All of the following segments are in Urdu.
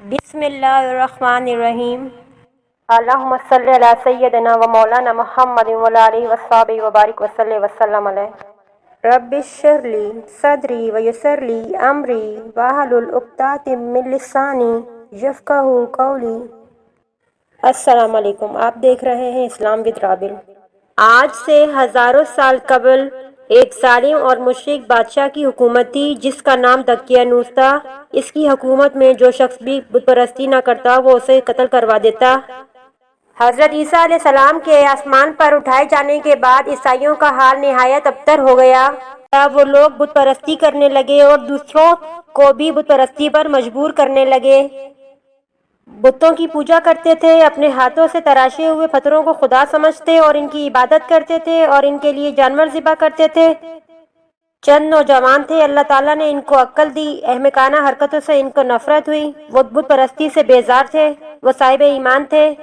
بسم اللہ الرحمن الرحیم۔ اللہم صلی علی سیدنا و مولانا محمد و علی آلہ وصحبہ وبارک وسلم علیہ۔ رب اشرح لی صدری ویسر لی امری واحلل عقدۃ من لسانی یفقہوا قولی۔ السلام علیکم، آپ دیکھ رہے ہیں اسلام ود رابل۔ آج سے ہزاروں سال قبل ایک ظالم اور مشرک بادشاہ کی حکومت تھی جس کا نام دقیانوس تھا۔ اس کی حکومت میں جو شخص بھی بت پرستی نہ کرتا وہ اسے قتل کروا دیتا۔ حضرت عیسیٰ علیہ السلام کے آسمان پر اٹھائے جانے کے بعد عیسائیوں کا حال نہایت ابتر ہو گیا۔ وہ لوگ بت پرستی کرنے لگے اور دوسروں کو بھی بت پرستی پر مجبور کرنے لگے۔ بتوں کی پوجا کرتے تھے، اپنے ہاتھوں سے تراشے ہوئے پتھروں کو خدا سمجھتے اور ان کی عبادت کرتے تھے اور ان کے لیے جانور ذبح کرتے تھے۔ چند نوجوان تھے، اللہ تعالیٰ نے ان کو عقل دی، احمقانہ حرکتوں سے ان کو نفرت ہوئی، وہ بت پرستی سے بیزار تھے، وہ صاحب ایمان تھے۔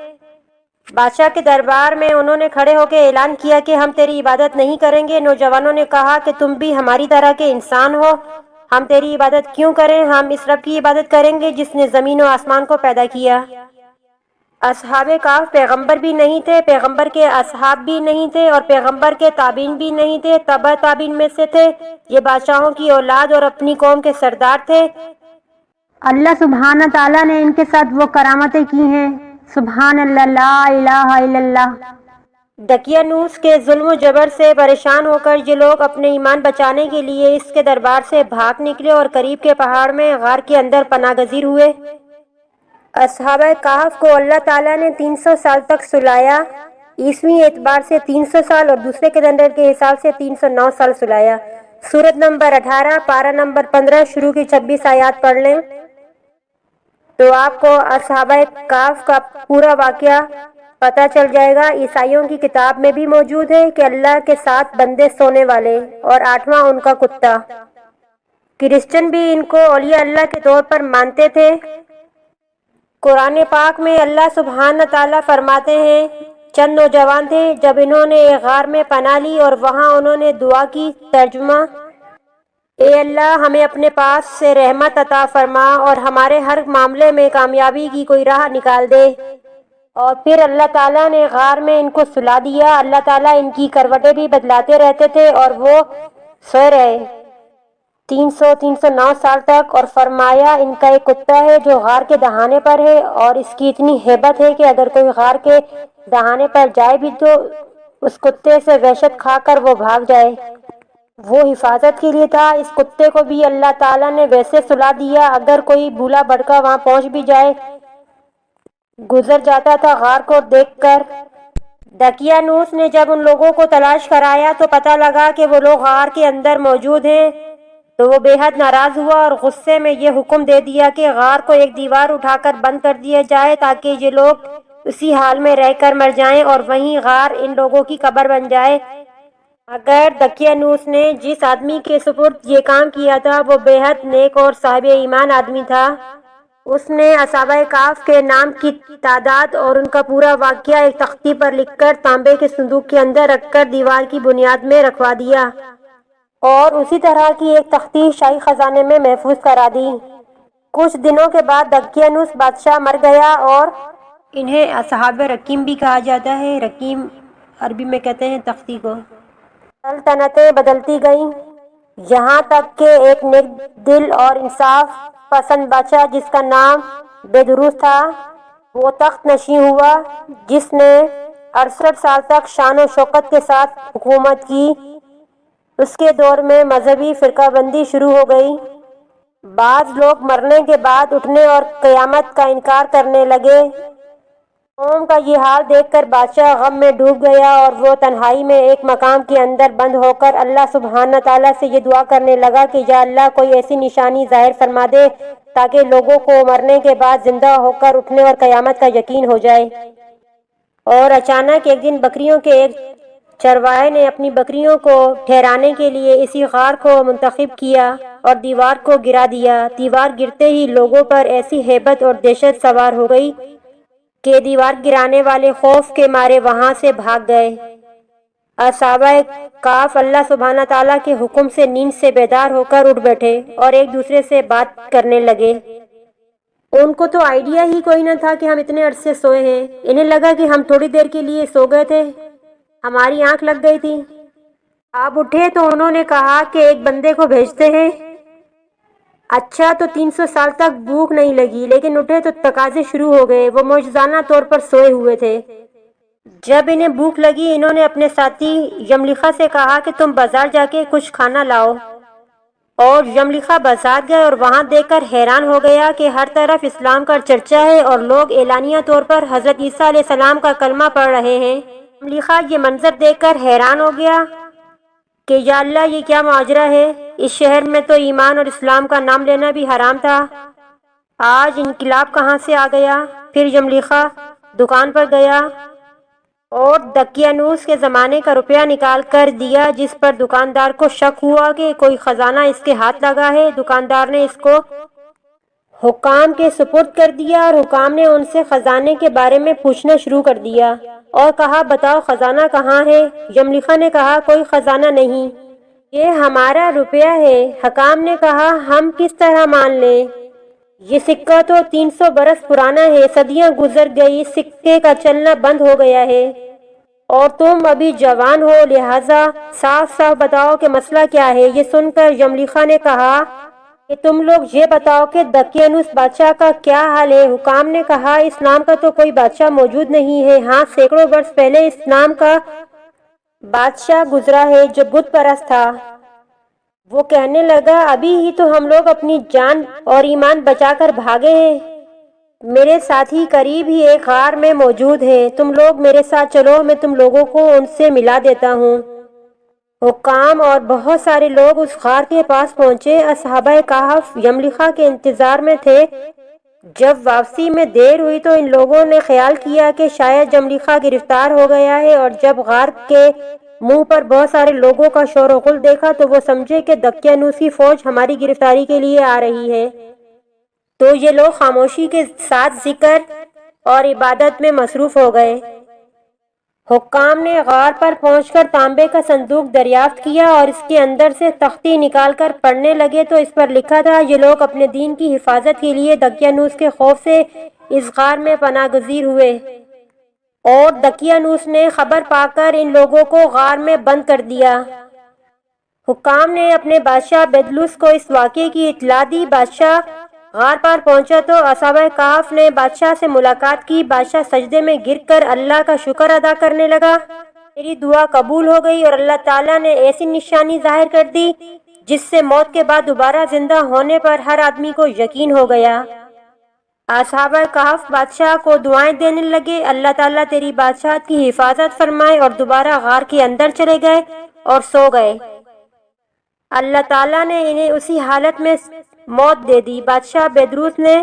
بادشاہ کے دربار میں انہوں نے کھڑے ہو کے اعلان کیا کہ ہم تیری عبادت نہیں کریں گے۔ نوجوانوں نے کہا کہ تم بھی ہماری طرح کے انسان ہو، ہم تیری عبادت کیوں کریں؟ ہم اس رب کی عبادت کریں گے جس نے زمین و آسمان کو پیدا کیا۔ اصحاب کہف پیغمبر بھی نہیں تھے، پیغمبر کے اصحاب بھی نہیں تھے اور پیغمبر کے تابعین بھی نہیں تھے، تبع تابعین میں سے تھے۔ یہ بادشاہوں کی اولاد اور اپنی قوم کے سردار تھے۔ اللہ سبحانہ تعالیٰ نے ان کے ساتھ وہ کرامتیں کی ہیں، سبحان اللہ، لا الہ الا اللہ۔ دقیانوس کے ظلم و جبر سے پریشان ہو کر یہ لوگ اپنے ایمان بچانے کے لیے اس کے دربار سے بھاگ نکلے اور قریب کے پہاڑ میں غار کے اندر پناہ گزیر ہوئے۔ اصحاب کہف کو اللہ تعالیٰ نے 300 سال تک سلایا، عیسوی اعتبار سے 300 سال اور دوسرے کیلنڈر کے حساب سے 309 سال سلایا۔ سورت نمبر 18 پارہ نمبر 15 شروع کی 26 آیات پڑھ لیں تو آپ کو اصحاب کہف کا پورا واقعہ پتہ چل جائے گا۔ عیسائیوں کی کتاب میں بھی موجود ہے کہ اللہ کے 7 بندے سونے والے اور 8واں ان کا کتا۔ کرسچن بھی ان کو اولیاء اللہ کے طور پر مانتے تھے۔ قرآن پاک میں اللہ سبحانہ تعالیٰ فرماتے ہیں، چند نوجوان تھے جب انہوں نے ایک غار میں پناہ لی اور وہاں انہوں نے دعا کی، ترجمہ: اے اللہ، ہمیں اپنے پاس سے رحمت عطا فرما اور ہمارے ہر معاملے میں کامیابی کی کوئی راہ نکال دے۔ اور پھر اللہ تعالیٰ نے غار میں ان کو سلا دیا۔ اللہ تعالیٰ ان کی کروٹیں بھی بدلاتے رہتے تھے اور وہ سوئے رہے 309 سال تک، اور فرمایا ان کا ایک کتا ہے جو غار کے دہانے پر ہے اور اس کی اتنی ہیبت ہے کہ اگر کوئی غار کے دہانے پر جائے بھی تو اس کتے سے وحشت کھا کر وہ بھاگ جائے۔ وہ حفاظت کے لیے تھا۔ اس کتے کو بھی اللہ تعالیٰ نے ویسے سلا دیا، اگر کوئی بھولا بھٹکا وہاں پہنچ بھی جائے گزر جاتا تھا غار کو دیکھ کر۔ دقیانوس نے جب ان لوگوں کو تلاش کرایا تو پتہ لگا کہ وہ لوگ غار کے اندر موجود ہیں تو وہ بے حد ناراض ہوا اور غصے میں یہ حکم دے دیا کہ غار کو ایک دیوار اٹھا کر بند کر دیا جائے تاکہ یہ لوگ اسی حال میں رہ کر مر جائیں اور وہیں غار ان لوگوں کی قبر بن جائے۔ مگر دقیانوس نے جس آدمی کے سپرد یہ کام کیا تھا وہ بے حد نیک اور صاحب ایمان آدمی تھا۔ اس نے اصحاب کہف کے نام کی تعداد اور ان کا پورا واقعہ ایک تختی پر لکھ کر تانبے کے صندوق کے اندر رکھ کر دیوار کی بنیاد میں رکھوا دیا اور اسی طرح کی ایک تختی شاہی خزانے میں محفوظ کرا دی۔ کچھ دنوں کے بعد دقیانوس بادشاہ مر گیا اور انہیں اصحاب رقیم بھی کہا جاتا ہے۔ رقیم عربی میں کہتے ہیں تختی کو۔ سلطنتیں بدلتی گئیں یہاں تک کہ ایک نیک دل اور انصاف پسند بادشاہ جس کا نام بیدروس تھا وہ تخت نشین ہوا، جس نے 68 سال تک شان و شوکت کے ساتھ حکومت کی۔ اس کے دور میں مذہبی فرقہ بندی شروع ہو گئی۔ بعض لوگ مرنے کے بعد اٹھنے اور قیامت کا انکار کرنے لگے۔ قوم کا یہ حال دیکھ کر بادشاہ غم میں ڈوب گیا اور وہ تنہائی میں ایک مقام کے اندر بند ہو کر اللہ سبحانہ تعالیٰ سے یہ دعا کرنے لگا کہ یا اللہ، کوئی ایسی نشانی ظاہر فرما دے تاکہ لوگوں کو مرنے کے بعد زندہ ہو کر اٹھنے اور قیامت کا یقین ہو جائے۔ اور اچانک ایک دن بکریوں کے ایک چرواہے نے اپنی بکریوں کو ٹھہرانے کے لیے اسی غار کو منتخب کیا اور دیوار کو گرا دیا۔ دیوار گرتے ہی لوگوں پر ایسی ہیبت اور دہشت سوار ہو گئی کہ دیوار گرانے والے خوف کے مارے وہاں سے بھاگ گئے۔ اصحاب کہف اللہ سبحانہ تعالیٰ کے حکم سے نیند سے بیدار ہو کر اٹھ بیٹھے اور ایک دوسرے سے بات کرنے لگے۔ ان کو تو آئیڈیا ہی کوئی نہ تھا کہ ہم اتنے عرصے سوئے ہیں۔ انہیں لگا کہ ہم تھوڑی دیر کے لیے سو گئے تھے، ہماری آنکھ لگ گئی تھی۔ آپ اٹھے تو انہوں نے کہا کہ ایک بندے کو بھیجتے ہیں۔ اچھا تو 300 سال تک بھوک نہیں لگی، لیکن اٹھے تو تقاضے شروع ہو گئے۔ وہ معجزانہ طور پر سوئے ہوئے تھے۔ جب انہیں بھوک لگی، انہوں نے اپنے ساتھی یملیخا سے کہا کہ تم بازار جا کے کچھ کھانا لاؤ، اور یملیخا بازار گئے اور وہاں دیکھ کر حیران ہو گیا کہ ہر طرف اسلام کا چرچا ہے اور لوگ اعلانیہ طور پر حضرت عیسیٰ علیہ السلام کا کلمہ پڑھ رہے ہیں۔ یملیخا یہ منظر دیکھ کر حیران ہو گیا کہ یا اللہ، یہ کیا ماجرا ہے؟ اس شہر میں تو ایمان اور اسلام کا نام لینا بھی حرام تھا، آج انقلاب کہاں سے آ گیا؟ پھر یملیخا دکان پر گیا اور دقیانوس کے زمانے کا روپیہ نکال کر دیا، جس پر دکاندار کو شک ہوا کہ کوئی خزانہ اس کے ہاتھ لگا ہے۔ دکاندار نے اس کو حکام کے سپرد کر دیا اور حکام نے ان سے خزانے کے بارے میں پوچھنا شروع کر دیا اور کہا بتاؤ خزانہ کہاں ہے؟ یملیخا نے کہا کوئی خزانہ نہیں، یہ ہمارا روپیہ ہے۔ حکام نے کہا ہم کس طرح مان لیں؟ یہ سکہ تو 300 برس پرانا ہے، صدیاں گزر گئی، سکے کا چلنا بند ہو گیا ہے، اور تم ابھی جوان ہو، لہٰذا صاف صاف بتاؤ کہ مسئلہ کیا ہے؟ یہ سن کر یملیخا نے کہا کہ تم لوگ یہ بتاؤ کہ دقیانوس بادشاہ کا کیا حال ہے؟ حکام نے کہا اس نام کا تو کوئی بادشاہ موجود نہیں ہے، ہاں سینکڑوں برس پہلے اس نام کا بادشاہ گزرا ہے جو بت پرست تھا۔ وہ کہنے لگا ابھی ہی تو ہم لوگ اپنی جان اور ایمان بچا کر بھاگے ہیں، میرے ساتھی قریب ہی ایک غار میں موجود ہیں، تم لوگ میرے ساتھ چلو، میں تم لوگوں کو ان سے ملا دیتا ہوں۔ حکام اور بہت سارے لوگ اس غار کے پاس پہنچے۔ اصحابہ کہف یملیخا کے انتظار میں تھے۔ جب واپسی میں دیر ہوئی تو ان لوگوں نے خیال کیا کہ شاید یملیخا گرفتار ہو گیا ہے، اور جب غار کے منہ پر بہت سارے لوگوں کا شور و غل دیکھا تو وہ سمجھے کہ دقیانوس کی فوج ہماری گرفتاری کے لیے آ رہی ہے، تو یہ لوگ خاموشی کے ساتھ ذکر اور عبادت میں مصروف ہو گئے۔ حکام نے غار پر پہنچ کر تانبے کا صندوق دریافت کیا اور اس کے اندر سے تختی نکال کر پڑھنے لگے تو اس پر لکھا تھا یہ لوگ اپنے دین کی حفاظت کے لیے دقیانوس کے خوف سے اس غار میں پناہ گزیر ہوئے، اور دقیانوس نے خبر پا کر ان لوگوں کو غار میں بند کر دیا۔ حکام نے اپنے بادشاہ بیدلوس کو اس واقعے کی اطلاع دی۔ بادشاہ غار پر پہنچا تو اصحابہ کہف نے بادشاہ سے ملاقات کی۔ بادشاہ سجدے میں گر کر اللہ کا شکر ادا کرنے لگا، میری دعا قبول ہو گئی اور اللہ تعالیٰ نے ایسی نشانی ظاہر کر دی جس سے موت کے بعد دوبارہ زندہ ہونے پر ہر آدمی کو یقین ہو گیا۔ اصحابہ کہف بادشاہ کو دعائیں دینے لگے، اللہ تعالیٰ تیری بادشاہت کی حفاظت فرمائے، اور دوبارہ غار کے اندر چلے گئے اور سو گئے۔ اللہ تعالیٰ نے انہیں اسی حالت میں موت دے دی۔ بادشاہ بیدروس نے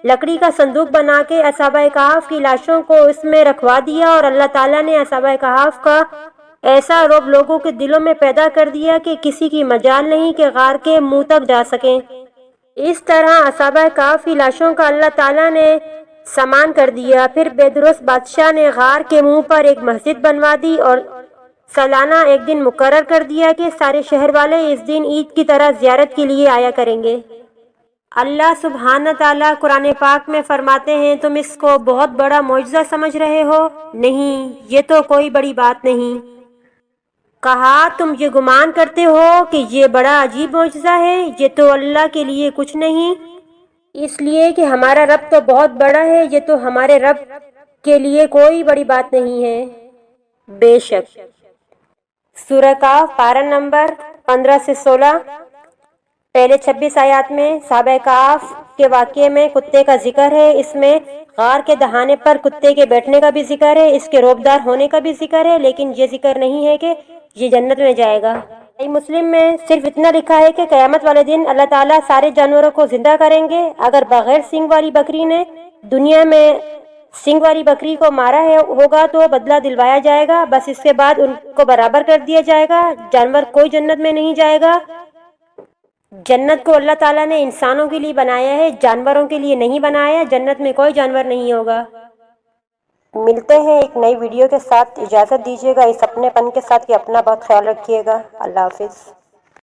لکڑی کا صندوق بنا کے اصحابہ کہف کی لاشوں کو اس میں رکھوا دیا، اور اللہ تعالیٰ نے اصحابہ کہف کا ایسا رعب لوگوں کے دلوں میں پیدا کر دیا کہ کسی کی مجال نہیں کہ غار کے منہ تک جا سکیں۔ اس طرح اصحابہ کہف کی لاشوں کا اللہ تعالیٰ نے سامان کر دیا۔ پھر بیدروس بادشاہ نے غار کے منہ پر ایک مسجد بنوا دی اور سالانہ ایک دن مقرر کر دیا کہ سارے شہر والے اس دن عید کی طرح زیارت کے لیے آیا کریں گے۔ اللہ سبحانہ تعالیٰ قرآن پاک میں فرماتے ہیں تم اس کو بہت بڑا معجزہ سمجھ رہے ہو؟ نہیں، یہ تو کوئی بڑی بات نہیں۔ کہا تم یہ گمان کرتے ہو کہ یہ بڑا عجیب معجزہ ہے؟ یہ تو اللہ کے لیے کچھ نہیں، اس لیے کہ ہمارا رب تو بہت بڑا ہے، یہ تو ہمارے رب کے لیے کوئی بڑی بات نہیں ہے۔ بے شک سورہ کہف پارہ نمبر 15 سے 16، پہلے 26 آیات میں صحابہ کہف کے واقعے میں کتے کا ذکر ہے، اس میں غار کے دہانے پر کتے کے بیٹھنے کا بھی ذکر ہے، اس کے روبدار ہونے کا بھی ذکر ہے، لیکن یہ ذکر نہیں ہے کہ یہ جنت میں جائے گا۔ مسلم میں صرف اتنا لکھا ہے کہ قیامت والے دن اللہ تعالیٰ سارے جانوروں کو زندہ کریں گے، اگر بغیر سینگ والی بکری نے دنیا میں سینگ والی بکری کو مارا ہوگا تو بدلہ دلوایا جائے گا، بس اس کے بعد ان کو برابر کر دیا جائے گا۔ جانور کوئی جنت میں نہیں جائے گا، جنت کو اللہ تعالیٰ نے انسانوں کے لیے بنایا ہے، جانوروں کے لیے نہیں بنایا، جنت میں کوئی جانور نہیں ہوگا۔ ملتے ہیں ایک نئی ویڈیو کے ساتھ، اجازت دیجیے گا اس اپنے پن کے ساتھ کہ اپنا بہت خیال رکھیے گا۔ اللہ حافظ۔